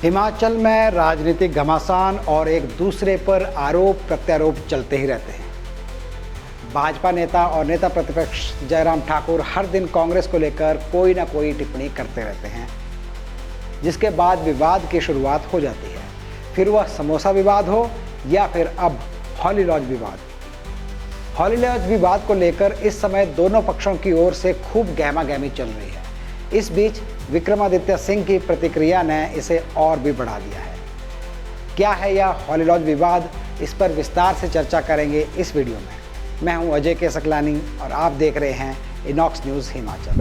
हिमाचल में राजनीतिक घमासान और एक दूसरे पर आरोप प्रत्यारोप चलते ही रहते हैं। भाजपा नेता और नेता प्रतिपक्ष जयराम ठाकुर हर दिन कांग्रेस को लेकर कोई ना कोई टिप्पणी करते रहते हैं, जिसके बाद विवाद की शुरुआत हो जाती है। फिर वह समोसा विवाद हो या फिर अब हॉली लॉज विवाद। हॉली लॉज विवाद को लेकर इस समय दोनों पक्षों की ओर से खूब गहमागहमी चल रही है। इस बीच विक्रमादित्य सिंह की प्रतिक्रिया ने इसे और भी बढ़ा दिया है। क्या है यह हॉली लॉज विवाद, इस पर विस्तार से चर्चा करेंगे इस वीडियो में। मैं हूं अजय के सकलानी और आप देख रहे हैं इनॉक्स न्यूज़ हिमाचल।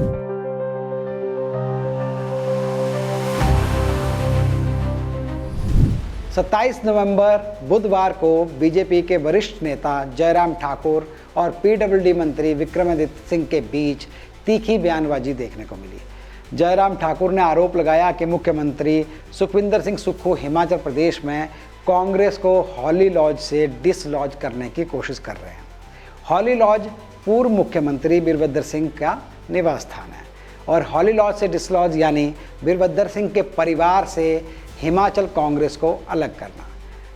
सत्ताईस नवंबर बुधवार को बीजेपी के वरिष्ठ नेता जयराम ठाकुर और पीडब्ल्यूडी मंत्री विक्रमादित्य सिंह के बीच तीखी बयानबाजी देखने को मिली। जयराम ठाकुर ने आरोप लगाया कि मुख्यमंत्री सुखविंदर सिंह सुक्खू हिमाचल प्रदेश में कांग्रेस को हॉली लॉज से डिसलॉज करने की कोशिश कर रहे हैं। हॉली लॉज पूर्व मुख्यमंत्री वीरभद्र सिंह का निवास स्थान है और हॉली लॉज से डिसलॉज यानी वीरभद्र सिंह के परिवार से हिमाचल कांग्रेस को अलग करना।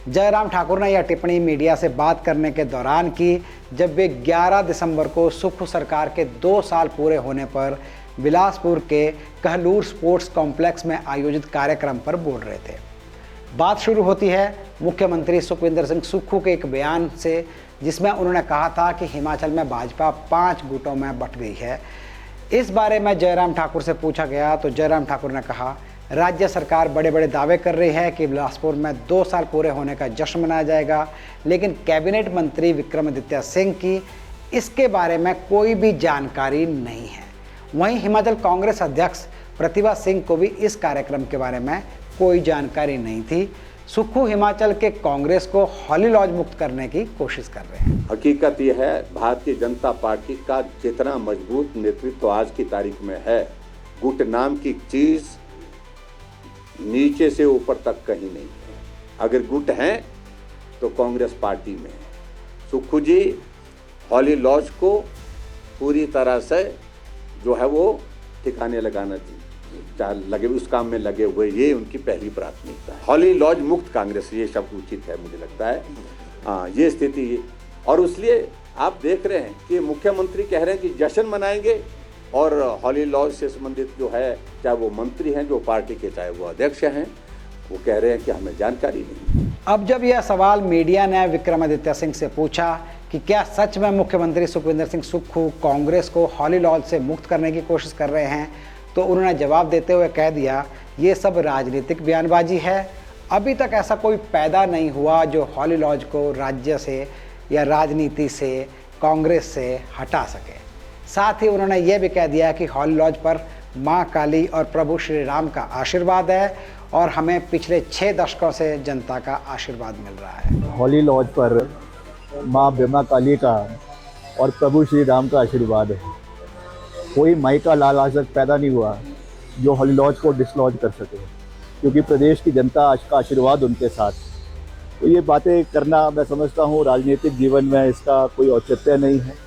जयराम ठाकुर ने यह टिप्पणी मीडिया से बात करने के दौरान की, जब वे 11 दिसंबर को सुक्खू सरकार के 2 साल पूरे होने पर बिलासपुर के कहलूर स्पोर्ट्स कॉम्प्लेक्स में आयोजित कार्यक्रम पर बोल रहे थे। बात शुरू होती है मुख्यमंत्री सुखविंदर सिंह सुक्खू के एक बयान से, जिसमें उन्होंने कहा था कि हिमाचल में भाजपा 5 गुटों में बंट गई है। इस बारे में जयराम ठाकुर से पूछा गया तो जयराम ठाकुर ने कहा, राज्य सरकार बड़े बड़े दावे कर रही है कि बिलासपुर में 2 साल पूरे होने का जश्न मनाया जाएगा, लेकिन कैबिनेट मंत्री विक्रमादित्य सिंह की इसके बारे में कोई भी जानकारी नहीं है। वहीं हिमाचल कांग्रेस अध्यक्ष प्रतिभा सिंह को भी इस कार्यक्रम के बारे में कोई जानकारी नहीं थी। सुक्खू हिमाचल के कांग्रेस को हॉली लॉज मुक्त करने की कोशिश कर रहे हैं। हकीकत यह है, भारतीय जनता पार्टी का जितना मजबूत नेतृत्व आज की तारीख में है, गुट नाम की चीज नीचे से ऊपर तक कहीं नहीं है। अगर गुट हैं तो कांग्रेस पार्टी में है। सुक्खू जी हॉली लॉज को पूरी तरह से जो है वो ठिकाने लगाना लगे, उस काम में लगे हुए, ये उनकी पहली प्राथमिकता है। हॉली लॉज मुक्त कांग्रेस, ये शब्द उचित है मुझे लगता है। हाँ, ये स्थिति, और इसलिए आप देख रहे हैं कि मुख्यमंत्री कह रहे हैं कि जश्न मनाएंगे और हॉली लॉज से संबंधित जो है, चाहे वो मंत्री हैं जो पार्टी के, चाहे वो अध्यक्ष हैं, वो कह रहे हैं कि हमें जानकारी नहीं। अब जब यह सवाल मीडिया ने विक्रमादित्य सिंह से पूछा कि क्या सच में मुख्यमंत्री सुखविंदर सिंह सुक्खू कांग्रेस को हॉली लॉज से मुक्त करने की कोशिश कर रहे हैं, तो उन्होंने जवाब देते हुए कह दिया, ये सब राजनीतिक बयानबाजी है। अभी तक ऐसा कोई पैदा नहीं हुआ जो हॉली लॉज को राज्य से या राजनीति से, कांग्रेस से हटा सके। साथ ही उन्होंने ये भी कह दिया कि हॉली लॉज पर माँ काली और प्रभु श्री राम का आशीर्वाद है और हमें पिछले 6 दशकों से जनता का आशीर्वाद मिल रहा है। हॉली लॉज पर माँ ब्रह्मा काली का और प्रभु श्री राम का आशीर्वाद है। कोई माई का लाल आज तक पैदा नहीं हुआ जो हॉली लॉज को डिसलॉज कर सके, क्योंकि प्रदेश की जनता आज का आशीर्वाद उनके साथ। तो ये बातें करना, मैं समझता हूँ राजनीतिक जीवन में इसका कोई औचित्य नहीं है।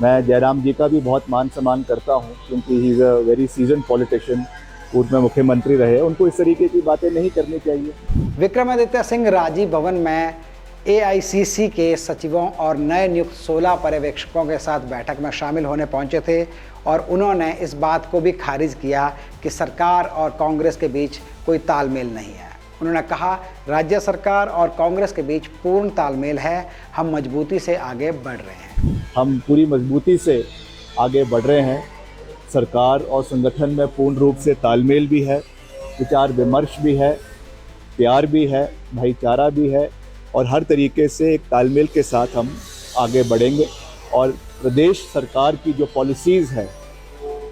मैं जयराम जी का भी बहुत मान सम्मान करता हूँ, क्योंकि he is a very season politician, पूर्व में मुख्यमंत्री रहे, उनको इस तरीके की बातें नहीं करनी चाहिए। विक्रमादित्य सिंह राजीव भवन में AICC के सचिवों और नए नियुक्त 16 पर्यवेक्षकों के साथ बैठक में शामिल होने पहुंचे थे और उन्होंने इस बात को भी खारिज किया कि सरकार और कांग्रेस के बीच कोई तालमेल नहीं है। उन्होंने कहा, राज्य सरकार और कांग्रेस के बीच पूर्ण तालमेल है, हम मजबूती से आगे बढ़ रहे हैं। हम पूरी मजबूती से आगे बढ़ रहे हैं। सरकार और संगठन में पूर्ण रूप से तालमेल भी है, विचार विमर्श भी है, प्यार भी है, भाईचारा भी है, और हर तरीके से एक तालमेल के साथ हम आगे बढ़ेंगे। और प्रदेश सरकार की जो पॉलिसीज़ हैं,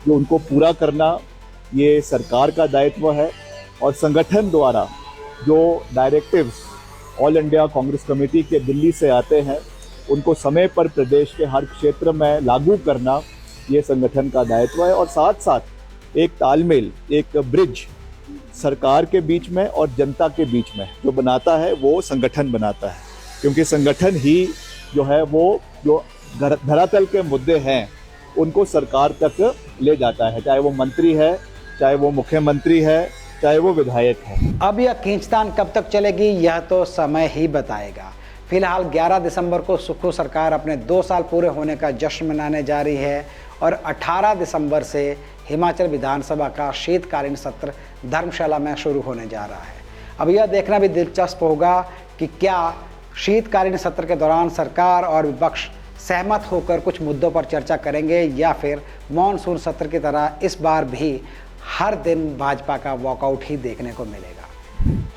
जो उनको पूरा करना ये सरकार का दायित्व है, और संगठन द्वारा जो directives all India Congress committee के दिल्ली से आते हैं, उनको समय पर प्रदेश के हर क्षेत्र में लागू करना ये संगठन का दायित्व है। और साथ साथ एक तालमेल, एक ब्रिज सरकार के बीच में और जनता के बीच में जो बनाता है, वो संगठन बनाता है, क्योंकि संगठन ही जो है वो जो धरातल के मुद्दे हैं उनको सरकार तक ले जाता है, चाहे वो मंत्री है, चाहे वो मुख्यमंत्री है, चाहे वो विधायक है। अब यह खींचतान कब तक चलेगी यह तो समय ही बताएगा। फिलहाल 11 दिसंबर को सुक्खू सरकार अपने 2 साल पूरे होने का जश्न मनाने जा रही है और 18 दिसंबर से हिमाचल विधानसभा का शीतकालीन सत्र धर्मशाला में शुरू होने जा रहा है। अब यह देखना भी दिलचस्प होगा कि क्या शीतकालीन सत्र के दौरान सरकार और विपक्ष सहमत होकर कुछ मुद्दों पर चर्चा करेंगे या फिर मॉनसून सत्र की तरह इस बार भी हर दिन भाजपा का वॉकआउट ही देखने को मिलेगा।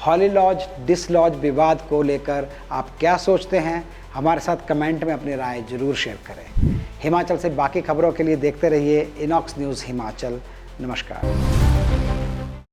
हॉली लॉज डिसलॉज विवाद को लेकर आप क्या सोचते हैं, हमारे साथ कमेंट में अपनी राय जरूर शेयर करें। हिमाचल से बाकी खबरों के लिए देखते रहिए इनॉक्स न्यूज़ हिमाचल। नमस्कार।